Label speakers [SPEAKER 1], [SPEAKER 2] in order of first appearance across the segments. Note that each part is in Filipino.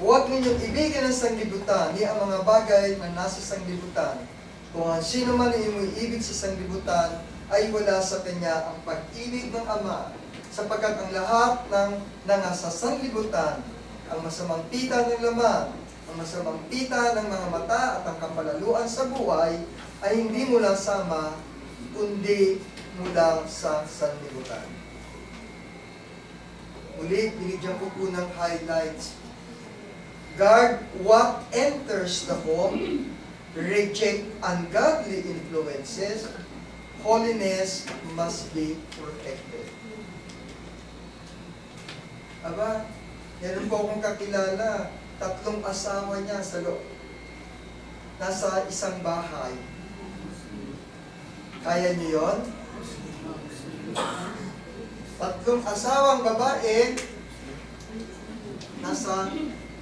[SPEAKER 1] Huwag ninyong ibigin ang sanglibutan, ni ang mga bagay na nasa sanglibutan. Kung ang sino man ay ibig sa sanglibutan, ay wala sa kanya ang pag-ibig ng Ama, sapagkat ang lahat ng nasa sanglibutan, ang masamang pita ng laman, ang masamang pita ng mga mata at ang kapalaluan sa buhay, ay hindi mula sa Ama, kundi mula sa sanlibutan. Muli, binigyan ko po ng highlights. Guard what enters the home, reject ungodly influences, holiness must be protected. Aba, meron po akong kakilala, 3 asawa niya sa nasa isang bahay. Kaya niyo yun? 3 asawang babae, nasa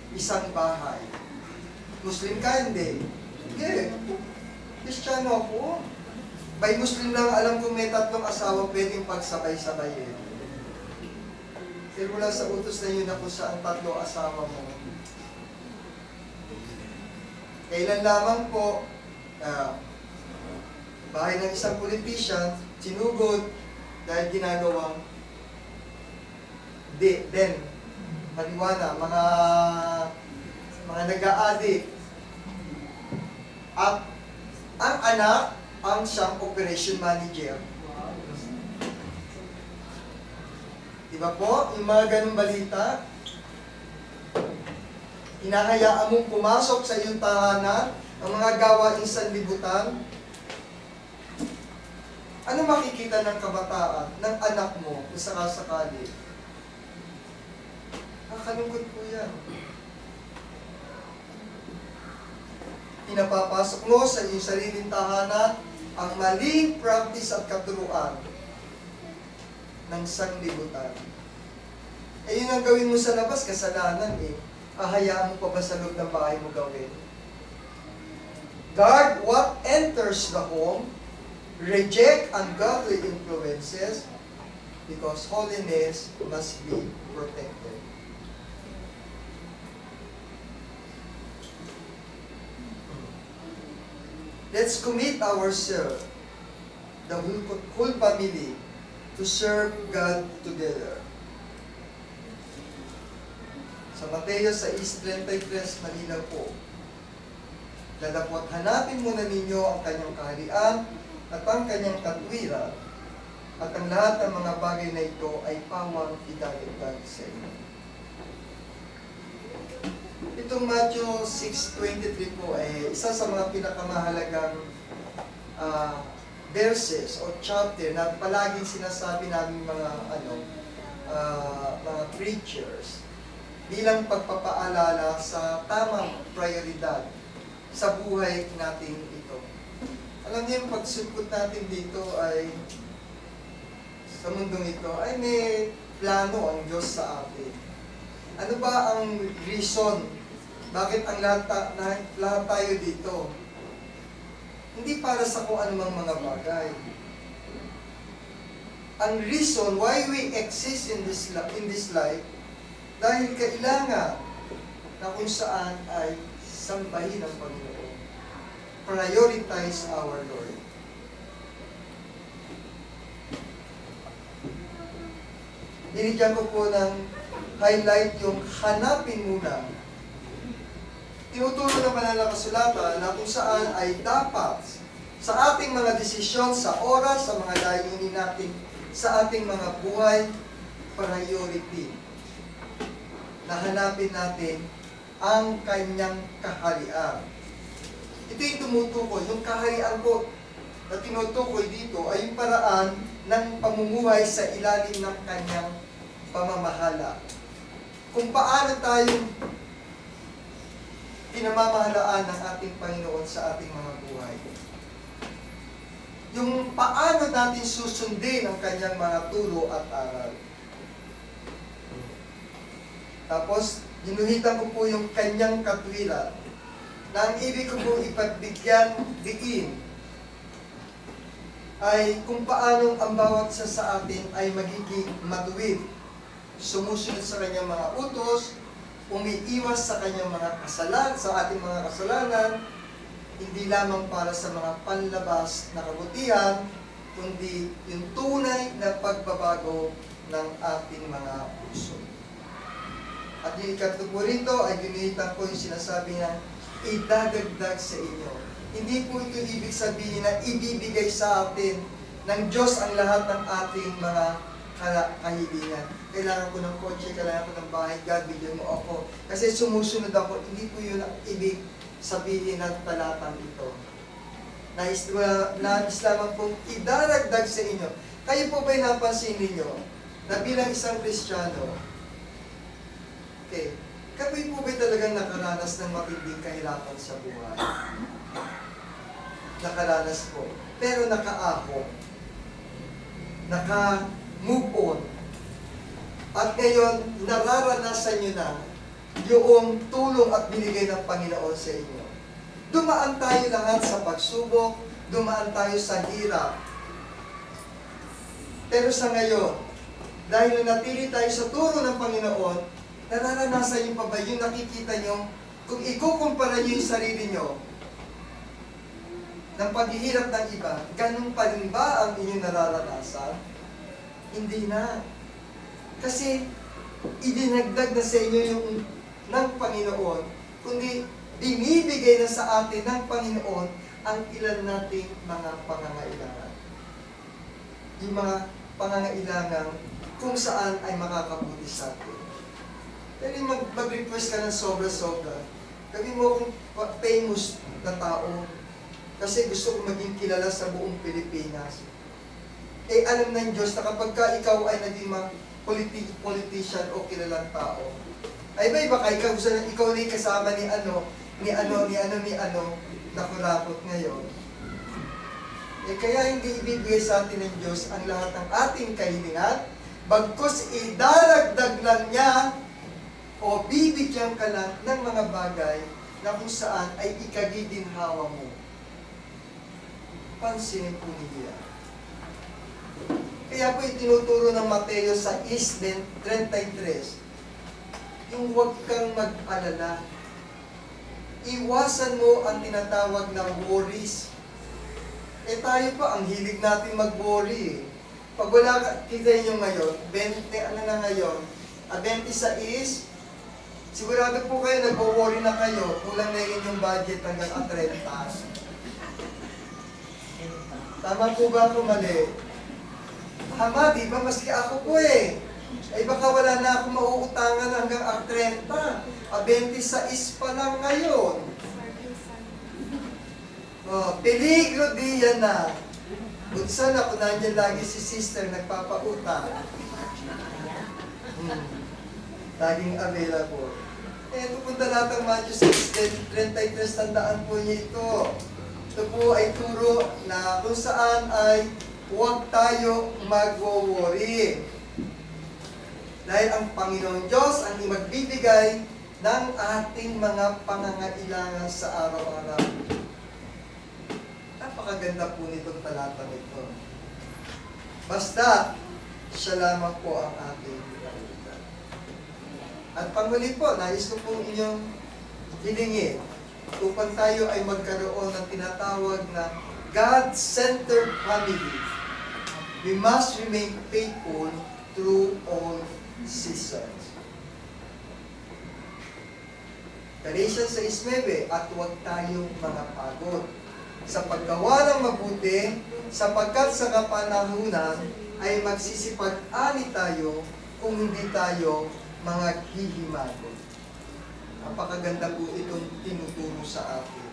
[SPEAKER 1] isang bahay. Muslim ka, hindi? Hindi. Kristiyano ako. By Muslim lang alam kong may 3 asawa pwedeng pagsabay-sabayin. Pero wala sa utos na yun ako sa ang 3 asawa mo. Kailan lamang po, bahay ng isang politician, sinugod dahil ginagawang marijuana, mga nag-a-addict. At ang anak, ang siyang operation manager. Diba po? Yung mga ganung balita, hinahayaan mong pumasok sa iyong tahanan ang mga gawaing sanlibutan. Ano makikita ng kabataan, ng anak mo, kung sakasakali? Nakalungkot po yan. Pinapapasok mo sa iyong sariling tahanan ang maling practice at katuruan ng sanlibutan. Eh yun ang gawin mo sa labas, kasalanan eh. Ahayaan mo pa ba sa loob ng bahay mo gawin? Guard what enters the home, reject ungodly influences, because holiness must be protected. Let's commit ourselves, the whole family, to serve God together. Sa Mateo 6:33, malinaw po. Lalapot hanapin muna ninyo ang kanyang kaharian at ang kanyang katwiran, at ang lahat ng mga bagay na ito ay pawang idadagdag sa inyo. Itong Matthew 6:23 po ay isa sa mga pinakamahalagang verses o chapter na palaging sinasabi namin mga preachers bilang pagpapaalala sa tamang prioridad sa buhay natin ito. Alam niyo, yung pagsugpot natin dito ay sa mundong ito ay may plano ang Diyos sa atin. Ano ba ang reason? Bakit ang lahat tayo dito? Hindi para sa kung anumang mga bagay. Ang reason why we exist in this life, dahil kailangan na kung saan ay sambahin ang Panginoon. Prioritize our Lord. Binigyan ko po ng highlight yung hanapin muna. Tinuturo ng banal na kasulatan na kung saan ay dapat sa ating mga desisyon, sa oras, sa mga layunin natin, sa ating mga buhay, priority. Nahanapin natin ang kanyang kaharian. Ito yung tumutukoy. Yung kaharian ko na tinutukoy dito ay yung paraan ng pamumuhay sa ilalim ng kanyang pamamahala. Kung paano tayo pinamamahalaan ng ating Panginoon sa ating mga buhay. Yung paano natin susundin ang kanyang mga turo at aral. Tapos, ginuhitan ko po yung kanyang katwiran na ang ibig ko po ipagbigyan diin ay kung paano ang bawat isa sa atin ay magiging matuwid, sumusunod sa kanyang mga utos, umiiwas sa kanyang mga kasalanan, sa ating mga kasalanan, hindi lamang para sa mga panlabas na kabutihan, kundi yung tunay na pagbabago ng ating mga puso. At yung ikatlo po rito ay ginitan ko yung sinasabi na idadagdag sa inyo. Hindi po ito ibig sabihin na ibibigay sa atin ng Diyos ang lahat ng ating mga kahilingan. Kailangan ko ng kotse, kailangan ko ng bahay, God, bigyan mo ako. Kasi sumusunod ako, hindi po yun ang ibig sabihin ng talatang ito. Nais lamang pong idaragdag sa inyo. Kayo po ba'y napansin ninyo na bilang isang Kristiyano, okay, kayo po ba'y talagang nakaranas ng matinding kahirapan sa buhay? Nakaranas po. Pero nakaahon. Naka-move on. At ngayon, nararanasan nyo na yung tulong at binigay ng Panginoon sa inyo. Dumaan tayo lahat sa pagsubok, dumaan tayo sa hirap. Pero sa ngayon, dahil natili tayo sa turo ng Panginoon, nararanasan nyo pa ba yung nakikita nyo, kung ikukumpara nyo yung sarili nyo ng paghihirap ng iba, ganun pa rin ba ang inyong nararanasan? Hindi na. Kasi, idinagdag na sa inyo yung ng Panginoon, kundi binibigay na sa atin ng Panginoon ang ilan nating mga pangangailangan. Yung mga pangangailangan kung saan ay makakabuti sa atin. Pero mag-request ka ng sobra-sobra. Sabi mo akong famous na tao kasi gusto ko maging kilala sa buong Pilipinas. Eh alam ng Diyos na kapag ikaw ay naging politician o kilalang tao, ay ba ikaw gusto na ikaw na kasama ni ano, nakulapot ngayon. Eh kaya hindi ibibigay sa atin ng Diyos ang lahat ng ating kahilingan, bagkus idaragdag lang niya o bibigyan ka lang ng mga bagay na kung saan ay ikagiginhawa mo. Pansinin po niya. Kaya po itinuturo ng Mateo sa 6:33, yung huwag kang mag-alala. Iwasan mo ang tinatawag na worries. Eh tayo pa, ang hilig natin mag-worry. Pag wala ka, kita nyo ngayon, 20 is, sigurado po kayo, nag-worry na kayo, kulang na yun yung budget hanggang 30. Tama po ba ako mali? Tama, di ba? Maski ako po eh. Ay baka wala na akong mauutangan hanggang 30. 26 pa lang ngayon. Oh, peligro diyan na. Bunsan ako, nandiyan lagi si sister nagpapautang. Laging available. Eh, pupunta natin Matthew 6:33, tandaan po niyo ito. Ito po ay turo na kung saan ay huwag tayo mag-worry. Dahil ang Panginoon Diyos ang magbibigay ng ating mga pangangailangan sa araw-araw. Napakaganda po nitong talatang ito. Basta, siya lamang po ang ating kailangan. At panghuli po, nais ko pong inyong hilingin upang tayo ay magkaroon ng tinatawag na God-centered family. We must remain faithful through all seasons. Galatians 6:9, at huwag tayong mga pagod sa paggawa ng mabuti, sapagkat sa kapanahunan ay magsisipag-ani tayo kung hindi tayo mga hihimago. Napakaganda po itong tinuturo sa atin.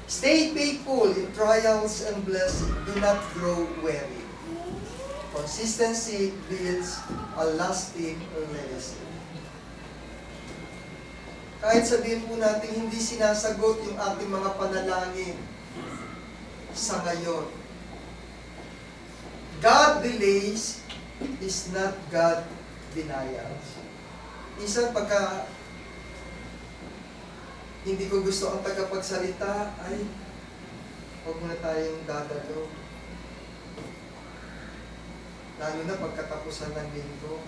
[SPEAKER 1] Stay faithful in trials and blessing. Do not grow weary. Consistency builds a lasting legacy. Kahit sabihin po natin hindi sinasagot yung ating mga panalangin sa ngayon. God delays is not God denials. Isang pagka hindi ko gusto ang tagapagsalita, ay huwag muna tayong dadalo. Lalo na pagkatapusan ng linggo.